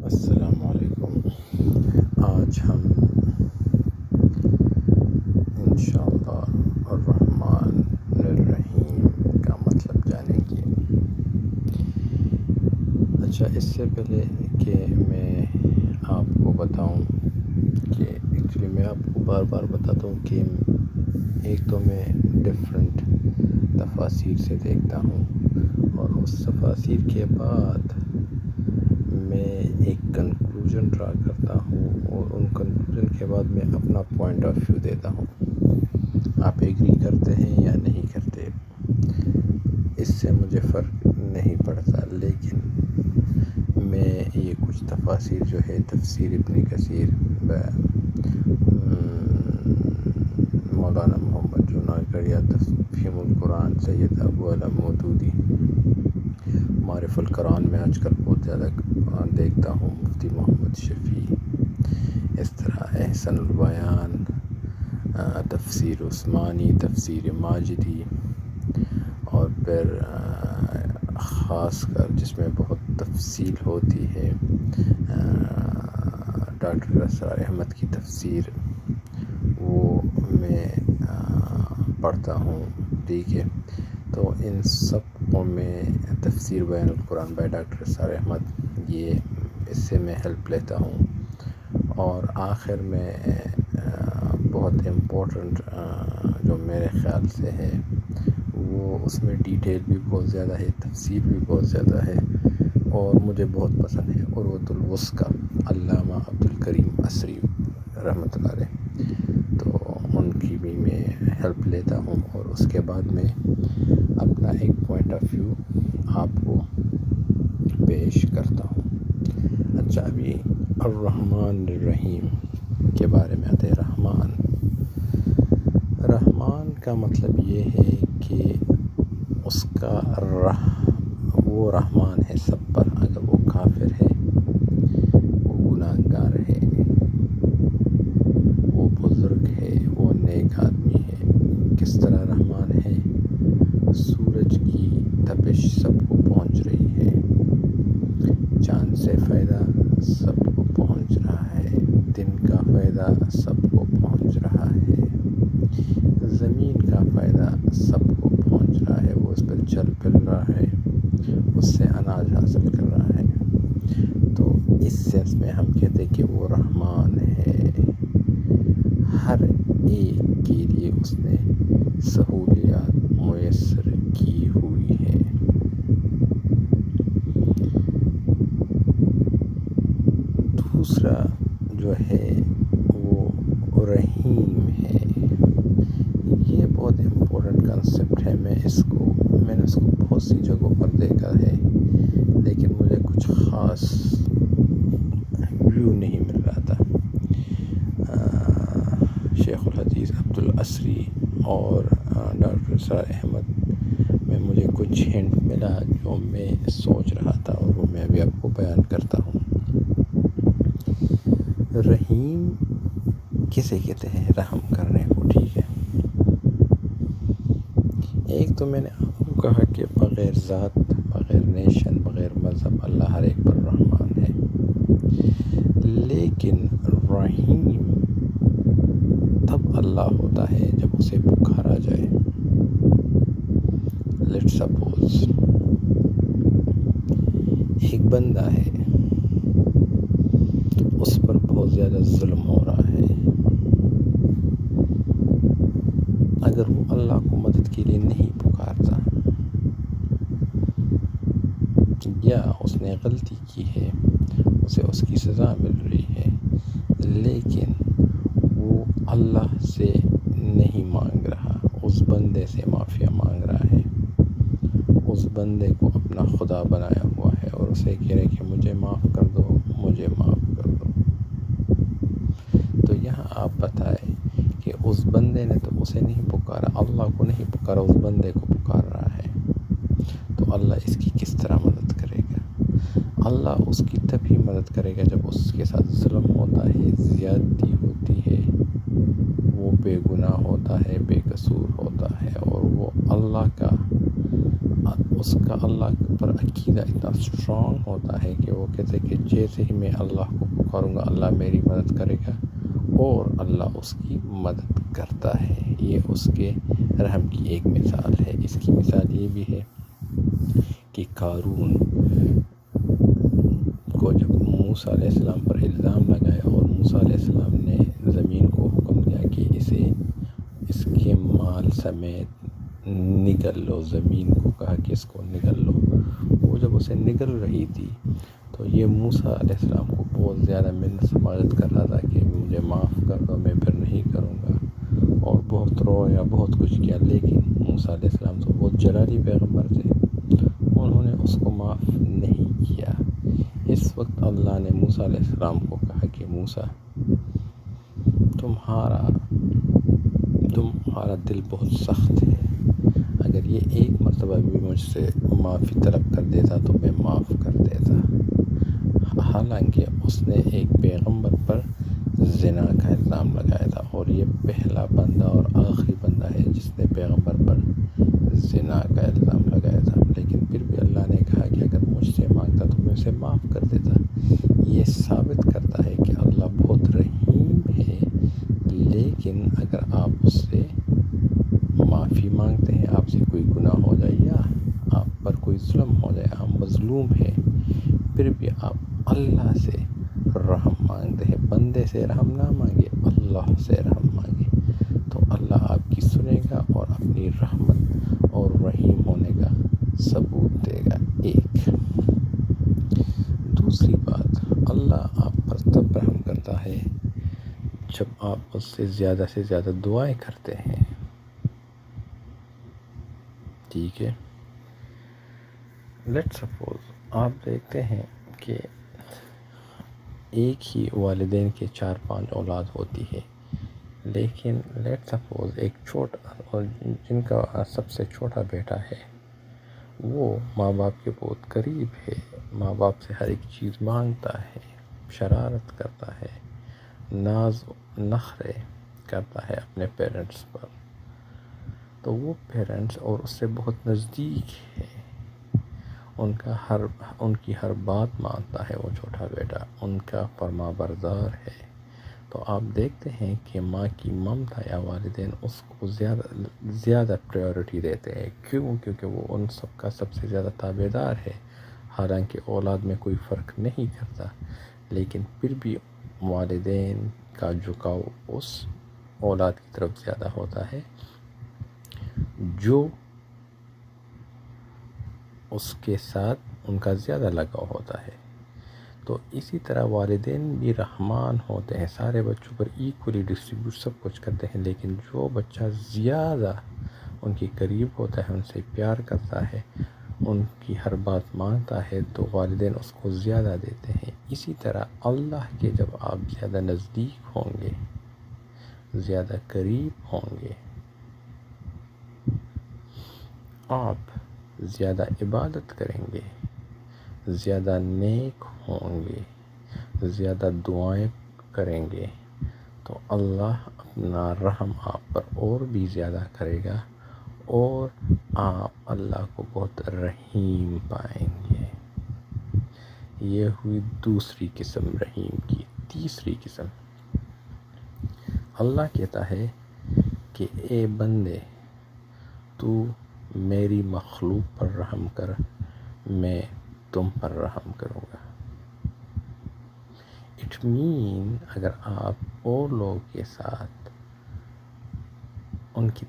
السلام علیکم۔ آج ہم انشاءاللہ الرحمن الرحیم کا مطلب جانیں گے۔ اچھا، اس سے پہلے کہ میں آپ کو بتاؤں کہ ایکچولی میں آپ کو بار بار بتاتا ہوں کہ ایک تو میں ڈفرینٹ تفاسیر سے دیکھتا ہوں اور اس تفاسیر کے بعد میں ایک کنکلوژن ڈرا کرتا ہوں اور ان کنکلوژن کے بعد میں اپنا پوائنٹ آف ویو دیتا ہوں۔ آپ ایگری کرتے ہیں یا نہیں کرتے، اس سے مجھے فرق نہیں پڑتا، لیکن میں یہ کچھ تفاسیر جو ہے تفسیر ابن کثیر مولانا محمد جوناگڑھ یا تفہیم القرآن سید ابو علم مودودی، معرف القرآن میں آج کل بہت زیادہ دیکھتا ہوں، مفتی محمد شفیع، اس طرح احسن البیان، تفسیر عثمانی، تفسیر ماجدی، اور پھر خاص کر جس میں بہت تفصیل ہوتی ہے ڈاکٹر اسرار احمد کی تفسیر، وہ میں پڑھتا ہوں، ٹھیک ہے۔ تو ان سب کو میں تفسیر بیان القرآن بائی ڈاکٹر اسرار احمد، یہ اس سے میں ہیلپ لیتا ہوں۔ اور آخر میں بہت امپورٹنٹ جو میرے خیال سے ہے، وہ اس میں ڈیٹیل بھی بہت زیادہ ہے، تفصیل بھی بہت زیادہ ہے، اور مجھے بہت پسند ہے عروۃ الوثقی، علامہ عبدالکریم عصری رحمۃ اللہ علیہ، تو ان کی بھی میں ہیلپ لیتا ہوں اور اس کے بعد میں اپنا ایک پوائنٹ آف ویو آپ کو پیش کرتا ہوں۔ اچھا، ابھی الرحمن الرحیم کے بارے میں آتے ہیں۔ رحمان کا مطلب یہ ہے کہ اس کا وہ رحمان ہے سب پر، اگر وہ کافر ہے، وہ گناہ گار ہے، وہ بزرگ ہے، وہ نیک آدمی ہے، کس طرح رحمان ہے؟ سورج کی تپش سب کو پہنچ رہی ہے، چاند سے فائدہ سب کو پہنچ رہا ہے، دن کا فائدہ سب کو پہنچ رہا ہے، زمین کا فائدہ سب کو پہنچ رہا ہے، وہ اس پر چل پھر رہا ہے، اس سے اناج حاصل کر رہا ہے۔ تو اس سینس میں ہم کہتے ہیں کہ وہ رحمان ہے، ہر ایک کے لیے اس نے سہولیات میسر کی ہوئی ہے۔ دوسرا جو ہے وہ رحیم ہے، یہ بہت امپورٹنٹ کنسیپٹ ہے۔ میں نے اس کو بہت سی جگہوں پر دیکھا ہے، لیکن مجھے کچھ خاص ویو نہیں مل رہا تھا۔ شیخ الحدیث عبدالعصری اور ڈاکٹر اسرار احمد میں مجھے کچھ ہنٹ ملا جو میں سوچ رہا تھا، اور وہ میں ابھی آپ کو بیان کرتا ہوں۔ رحیم کسے کہتے ہیں؟ رحم کرنے کو، ٹھیک ہے۔ ایک تو میں نے آپ کو کہا کہ بغیر ذات، بغیر نیشن، بغیر مذہب، اللہ ہر ایک پر رحمان ہے، لیکن رحیم تب اللہ ہوتا ہے جب اسے پکارا جائے۔ لیٹ سپوز ایک بندہ ہے، اس پر بہت زیادہ ظلم ہو رہا ہے، اگر وہ اللہ کو مدد کے لیے نہیں پکارتا، یا اس نے غلطی کی ہے، اسے اس کی سزا مل رہی ہے، لیکن وہ اللہ سے نہیں مانگ رہا، اس بندے سے معافی مانگ رہا ہے، اس بندے کو اپنا خدا بنایا ہوا ہے اور اسے کہہ رہے کہ مجھے معاف کر دو، مجھے معاف کر دو۔ تو یہاں آپ بتائیں کہ اس بندے نے تو اسے نہیں پکارا، اللہ کو نہیں پکارا، اس بندے کو پکار رہا ہے، تو اللہ اس کی کس طرح مدد کرے گا؟ اللہ اس کی تبھی مدد کرے گا جب اس کے ساتھ ظلم ہوتا ہے، زیادتی ہوتی ہے، وہ بے گناہ ہوتا ہے، بے قصور ہوتا ہے، اور وہ اللہ کا اس کا اللہ پر عقیدہ اتنا اسٹرانگ ہوتا ہے کہ وہ کہتے ہیں کہ جیسے ہی میں اللہ کو پکاروں گا اللہ میری مدد کرے گا، اور اللہ اس کی مدد کرتا ہے۔ یہ اس کے رحم کی ایک مثال ہے۔ اس کی مثال یہ بھی ہے کہ قارون کو جب موسیٰ علیہ السلام پر الزام لگایا اور موسیٰ علیہ السلام نے زمین کو حکم دیا کہ اس کے مال سمیت نگل لو، زمین کو کہا کہ اس کو نگل لو، وہ جب اسے نگل رہی تھی تو یہ موسیٰ علیہ السلام کو بہت زیادہ منت سماجت کر رہا تھا کہ مجھے معاف کر دو، میں پھر نہیں کروں گا، اور بہت رویا، بہت کچھ کیا، لیکن موسیٰ علیہ السلام تو بہت جلالی پیغمبر تھے، انہوں نے اس کو معاف نہیں کیا۔ اس وقت اللہ نے موسیٰ علیہ السلام کو کہا کہ موسیٰ تمہارا دل بہت سخت ہے، اگر یہ ایک مرتبہ بھی مجھ سے معافی طلب کر دیتا تو میں معاف کر دیتا۔ حالانکہ اس نے ایک پیغمبر پر زنا کا الزام لگایا تھا، اور یہ پہلا بندہ اور آخری بندہ ہے جس نے پیغمبر پر زنا کا الزام لگایا تھا، لیکن پھر بھی اللہ نے کہا کہ اگر مجھ سے مانگتا تو میں اسے معاف کر دیتا۔ یہ ثابت کرتا ہے کہ اللہ بہت رحیم ہے، لیکن اگر آپ اس سے معافی مانگتے ہیں، آپ سے کوئی گناہ ہو جائے یا آپ پر کوئی ظلم ہو جائے، آپ مظلوم ہیں، پھر بھی آپ اللہ سے رحم مانگتے ہیں، بندے سے رحم نہ مانگے، اللہ سے رحم مانگے، تو اللہ آپ کی سنے گا اور اپنی رحمت اور رحیم ہونے کا ثبوت دے گا۔ ایک دوسری بات، اللہ آپ پر تب رحم کرتا ہے جب آپ اس سے زیادہ دعائیں کرتے ہیں، ٹھیک ہے۔ لیٹ سپوز آپ دیکھتے ہیں کہ ایک ہی والدین کے 4-5 اولاد ہوتی ہے، لیکن لیٹ سپوز ایک چھوٹا، جن کا سب سے چھوٹا بیٹا ہے، وہ ماں باپ کے بہت قریب ہے، ماں باپ سے ہر ایک چیز مانگتا ہے، شرارت کرتا ہے، ناز نخرے کرتا ہے اپنے پیرنٹس پر، تو وہ پیرنٹس اور اس سے بہت نزدیک ہے، ان کی ہر بات مانتا ہے، وہ چھوٹا بیٹا ان کا فرما بردار ہے، تو آپ دیکھتے ہیں کہ ماں کی ممتا یا والدین اس کو زیادہ پریورٹی دیتے ہیں۔ کیوں؟ کیونکہ وہ ان سب کا سب سے زیادہ تابعدار ہے، حالانکہ اولاد میں کوئی فرق نہیں کرتا، لیکن پھر بھی والدین کا جھکاؤ اس اولاد کی طرف زیادہ ہوتا ہے جو اس کے ساتھ ان کا زیادہ لگاؤ ہوتا ہے۔ تو اسی طرح والدین بھی رحمان ہوتے ہیں، سارے بچوں پر ایکولی ڈسٹریبیوٹ سب کچھ کرتے ہیں، لیکن جو بچہ زیادہ ان کے قریب ہوتا ہے، ان سے پیار کرتا ہے، ان کی ہر بات مانتا ہے، تو والدین اس کو زیادہ دیتے ہیں۔ اسی طرح اللہ کے جب آپ زیادہ نزدیک ہوں گے، زیادہ قریب ہوں گے، آپ زیادہ عبادت کریں گے، زیادہ نیک ہوں گے، زیادہ دعائیں کریں گے، تو اللہ اپنا رحم آپ پر اور بھی زیادہ کرے گا، اور آپ اللہ کو بہت رحیم پائیں گے۔ یہ ہوئی دوسری قسم رحیم کی۔ تیسری قسم، اللہ کہتا ہے کہ اے بندے، تو میری مخلوق پر رحم کر، میں تم پر رحم کروں گا۔ اٹ مین اگر آپ اور لوگوں کے ساتھ ان کی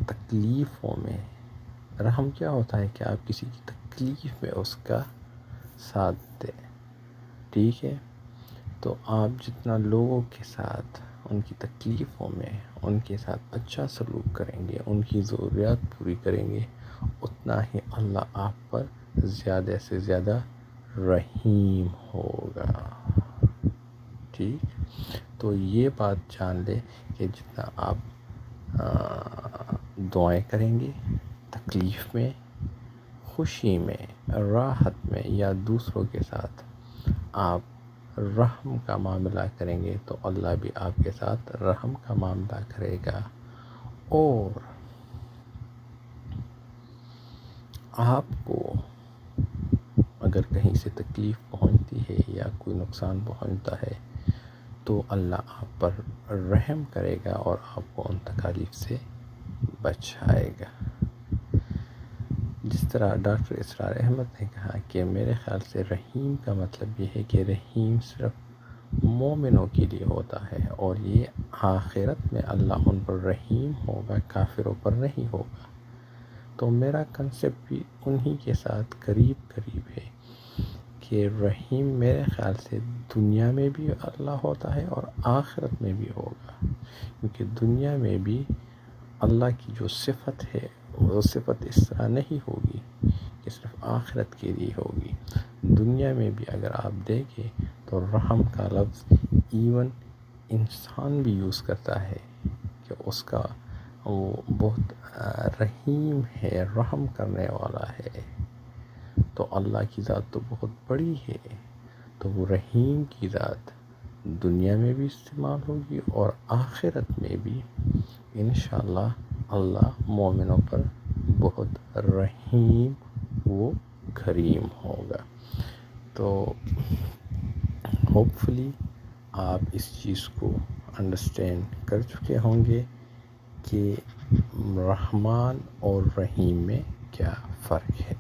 تکلیفوں میں، رحم کیا ہوتا ہے کہ آپ کسی کی تکلیف میں اس کا ساتھ دیں، ٹھیک ہے، تو آپ جتنا لوگوں کے ساتھ ان کی تکلیفوں میں ان کے ساتھ اچھا سلوک کریں گے، ان کی ضروریات پوری کریں گے، اتنا ہی اللہ آپ پر زیادہ سے زیادہ رحیم ہوگا، ٹھیک۔ تو یہ بات جان لے کہ جتنا آپ دعائیں کریں گے، تکلیف میں، خوشی میں، راحت میں، یا دوسروں کے ساتھ آپ رحم کا معاملہ کریں گے، تو اللہ بھی آپ کے ساتھ رحم کا معاملہ کرے گا، اور آپ کو اگر کہیں سے تکلیف پہنچتی ہے یا کوئی نقصان پہنچتا ہے تو اللہ آپ پر رحم کرے گا اور آپ کو ان تکالیف سے بچائے گا. جس طرح ڈاکٹر اسرار احمد نے کہا کہ میرے خیال سے رحیم کا مطلب یہ ہے کہ رحیم صرف مومنوں کے لیے ہوتا ہے، اور یہ آخرت میں اللہ ان پر رحیم ہوگا، کافروں پر نہیں ہوگا. تو میرا کنسپٹ بھی انہی کے ساتھ قریب ہے کہ رحیم میرے خیال سے دنیا میں بھی اللہ ہوتا ہے اور آخرت میں بھی ہوگا، کیونکہ دنیا میں بھی اللہ کی جو صفت ہے وہ صفت اس طرح نہیں ہوگی کہ صرف آخرت کے لیے ہوگی. دنیا میں بھی اگر آپ دیکھیں تو رحم کا لفظ ایون انسان بھی یوز کرتا ہے کہ اس کا وہ بہت رحیم ہے، رحم کرنے والا ہے. تو اللہ کی ذات تو بہت بڑی ہے، تو وہ رحیم کی ذات دنیا میں بھی استعمال ہوگی اور آخرت میں بھی انشاءاللہ اللہ مومنوں پر بہت رحیم و کریم ہوگا. تو ہوپ فلی آپ اس چیز کو انڈرسٹینڈ کر چکے ہوں گے کہ رحمان اور رحیم میں کیا فرق ہے.